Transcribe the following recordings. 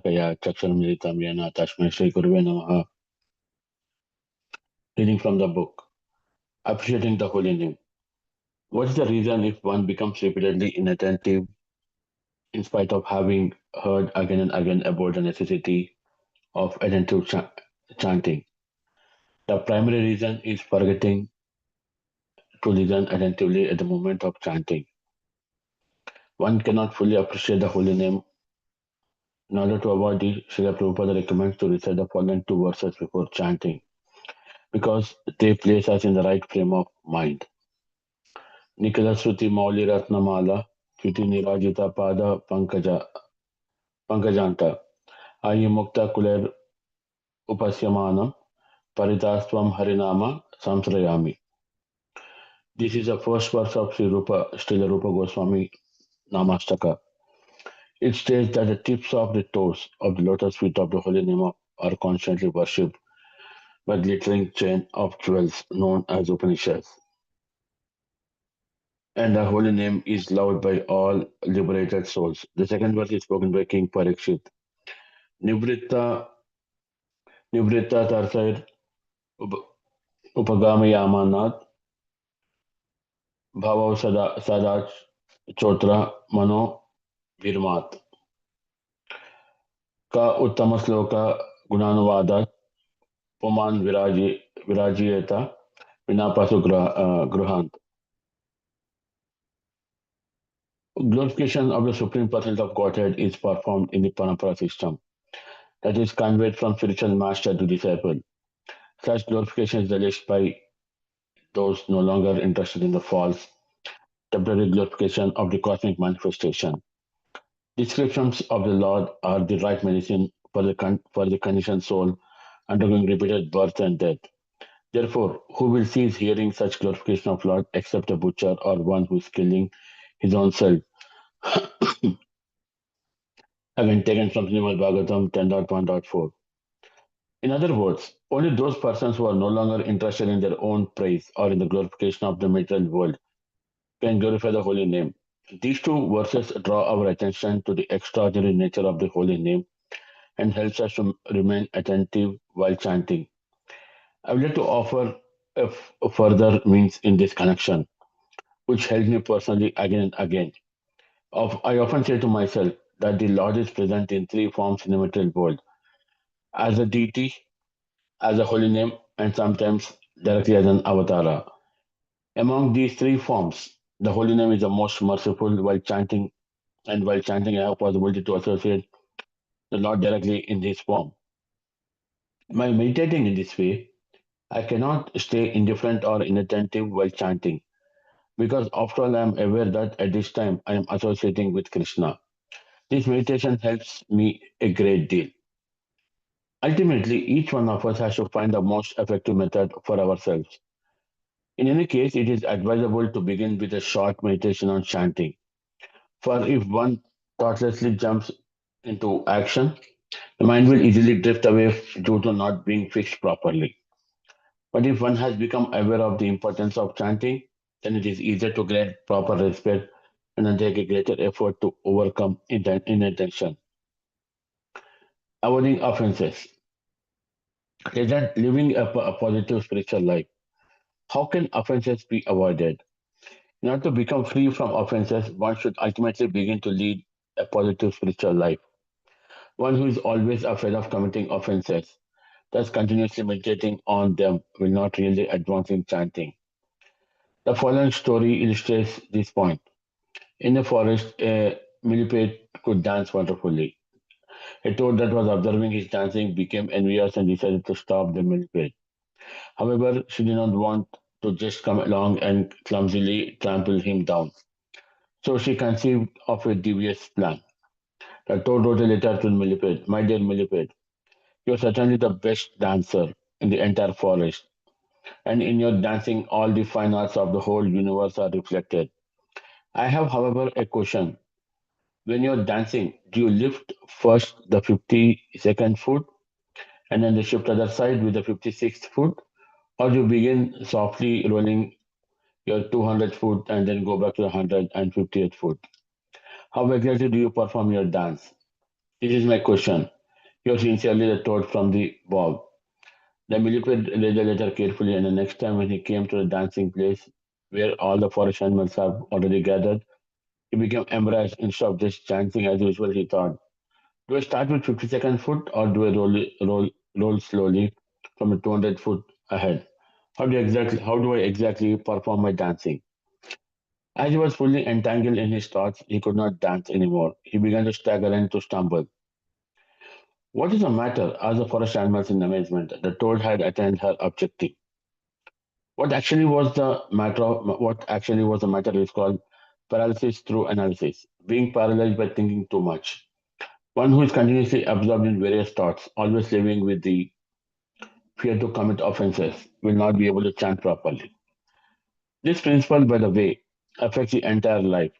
Kaya Chakshamritam Yana Tashmai Shri Gurve Namaha. Reading from the book. Appreciating the holy name. What is the reason if one becomes repeatedly inattentive in spite of having heard again and again about the necessity of attentive chanting? The primary reason is forgetting to listen attentively at the moment of chanting. One cannot fully appreciate the holy name. In order to avoid this, Srila Prabhupada recommends to recite the following two verses before chanting because they place us in the right frame of mind. Nikala Sruti Mauli Ratnamala, Kriti Nirajita Pada Pankajanta, Ayi Mukta Kuler Upasyamanam, Paritastvam Harinama Samsrayami. This is the first verse of Srila Rupa Goswami Namastaka. It states that the tips of the toes of the lotus feet of the holy name are constantly worshipped by glittering chain of jewels known as Upanishads. And the holy name is loved by all liberated souls. The second verse is spoken by King Parikshit. Nivritta Nivritta Tarsair Upagamayamanath Bhavav Sadach Chotra Mano Virmat Ka Uttama Sloka Gunanuvadat Puman Virajiyeta Vinapasu Gruhant. Glorification of the Supreme Personality of Godhead is performed in the Parampara system, that is conveyed from spiritual master to disciple. Such glorification is relished by those no longer interested in the false, temporary glorification of the cosmic manifestation. Descriptions of the Lord are the right medicine for the conditioned soul undergoing repeated birth and death. Therefore, who will cease hearing such glorification of Lord except a butcher or one who is killing his own self? Again, taken from Srimad Bhagavatam 10.1.4. In other words, only those persons who are no longer interested in their own praise or in the glorification of the material world can glorify the holy name. These two verses draw our attention to the extraordinary nature of the holy name and helps us to remain attentive while chanting. I would like to offer a further means in this connection, which helps me personally again and again. I often say to myself that the Lord is present in three forms in the material world: as a deity, as a holy name, and sometimes directly as an avatara. Among these three forms, the holy name is the most merciful while chanting, I have possibility to associate the Lord directly in this form. By meditating in this way, I cannot stay indifferent or inattentive while chanting, because after all I am aware that at this time I am associating with Krishna. This meditation helps me a great deal. Ultimately, each one of us has to find the most effective method for ourselves. In any case, it is advisable to begin with a short meditation on chanting. For if one thoughtlessly jumps into action, the mind will easily drift away due to not being fixed properly. But if one has become aware of the importance of chanting, then it is easier to grant proper respect and undertake a greater effort to overcome inattention. Avoiding offenses. Living a positive spiritual life. How can offenses be avoided? In order to become free from offenses, one should ultimately begin to lead a positive spiritual life. One who is always afraid of committing offenses, thus continuously meditating on them, will not really advance in chanting. The following story illustrates this point. In the forest, a millipede could dance wonderfully. A toad that was observing his dancing became envious and decided to stop the millipede. However, she did not want to just come along and clumsily trample him down. So she conceived of a devious plan. The toad wrote a letter to the millipede. My dear millipede, you are certainly the best dancer in the entire forest, and in your dancing, all the fine arts of the whole universe are reflected. I have, however, a question. When you're dancing, do you lift first the 52nd foot and then the shift other side with the 56th foot? Or do you begin softly rolling your 200th foot and then go back to the 150th foot? How exactly do you perform your dance? This is my question. Yours sincerely, the toad from the bog. The millipede read the letter carefully, and the next time when he came to the dancing place where all the forest animals have already gathered, he became embarrassed. Instead of just dancing as usual, he thought, do I start with 50-second foot or do I roll slowly from a 200 foot ahead? How do I exactly perform my dancing? As he was fully entangled in his thoughts, he could not dance anymore. He began to stagger and to stumble. What is the matter? Asked the forest animals in amazement. The toad had attained her objective. What actually was the matter is called paralysis through analysis. Being paralyzed by thinking too much. One who is continuously absorbed in various thoughts, always living with the fear to commit offenses, will not be able to chant properly. This principle, by the way, affects the entire life.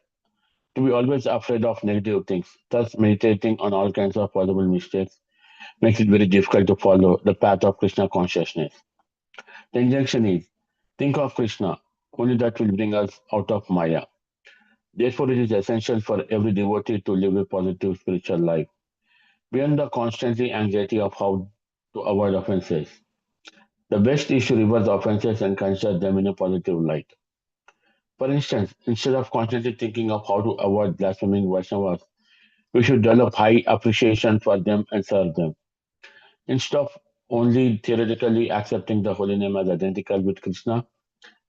To be always afraid of negative things, thus meditating on all kinds of possible mistakes, makes it very difficult to follow the path of Krishna consciousness. The injunction is think of Krishna, only that will bring us out of Maya. Therefore, it is essential for every devotee to live a positive spiritual life, beyond the constantly anxiety of how to avoid offenses. The best is to reverse offenses and consider them in a positive light. For instance, instead of constantly thinking of how to avoid blaspheming Vaishnavas, we should develop high appreciation for them and serve them. Instead of only theoretically accepting the holy name as identical with Krishna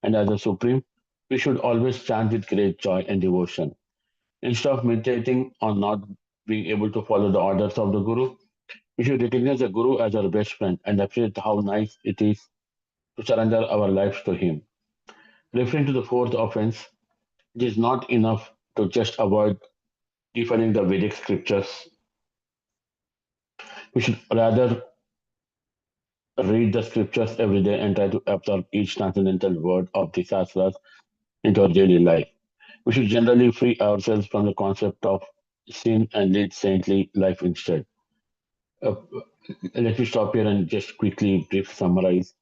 and as the Supreme, we should always chant with great joy and devotion. Instead of meditating on not being able to follow the orders of the Guru, we should recognize the Guru as our best friend and appreciate how nice it is to surrender our lives to him. Referring to the fourth offense, it is not enough to just avoid defining the Vedic scriptures. We should rather read the scriptures every day and try to absorb each transcendental word of the Shastras into our daily life. We should generally free ourselves from the concept of sin and lead saintly life instead. Uh, Let me stop here and just quickly brief summarize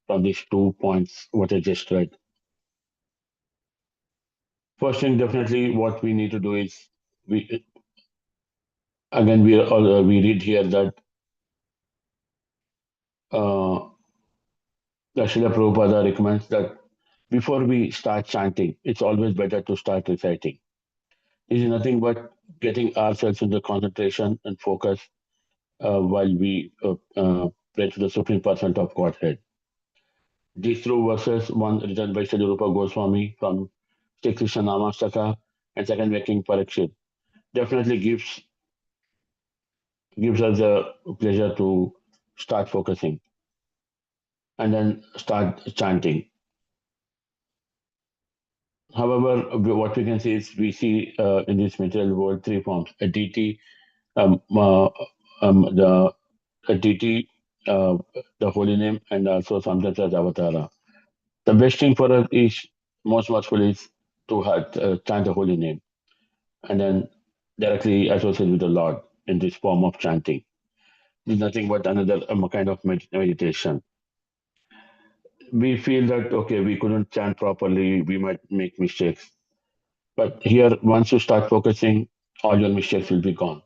from these 2 points what I just read. First thing, definitely, what we need to do is we again we read here that uh, the Srila Prabhupada recommends that before we start chanting, it's always better to start reciting. This is nothing but getting ourselves into concentration and focus while we pray to the Supreme Person of Godhead. These two verses, one written by Sri Rupa Goswami from Sri Krishna Namastaka and second by King Parikshit, definitely gives us a pleasure to start focusing and then start chanting. However, what we can see is we see in this material world three forms: a deity, um, uh, the a deity, uh, the holy name, and also sometimes as avatara. The best thing for us is most watchful is to chant the holy name and then directly associate with the Lord in this form of chanting. It's nothing but another kind of meditation. We feel that okay, we couldn't chant properly, we might make mistakes. But here, once you start focusing, all your mistakes will be gone.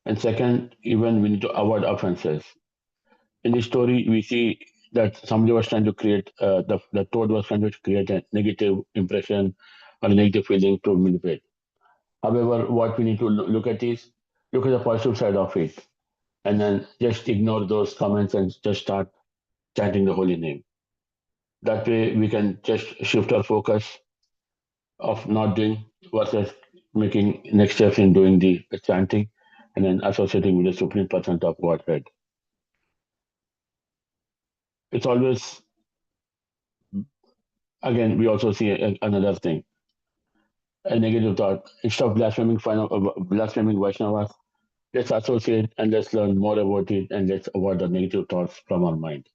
And second, even we need to avoid offenses. In this story, we see that somebody was trying to create, the toad was trying to create a negative impression or a negative feeling to manipulate. However, what we need to look at is look at the positive side of it and then just ignore those comments and just start chanting the holy name. That way, we can just shift our focus of not doing versus making next steps in doing the chanting and then associating with the Supreme Person of Godhead. It's always, again, we also see another thing, a negative thought. Instead of blaspheming Vaishnavas, let's associate and let's learn more about it and let's avoid the negative thoughts from our mind.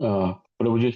Prabhuji,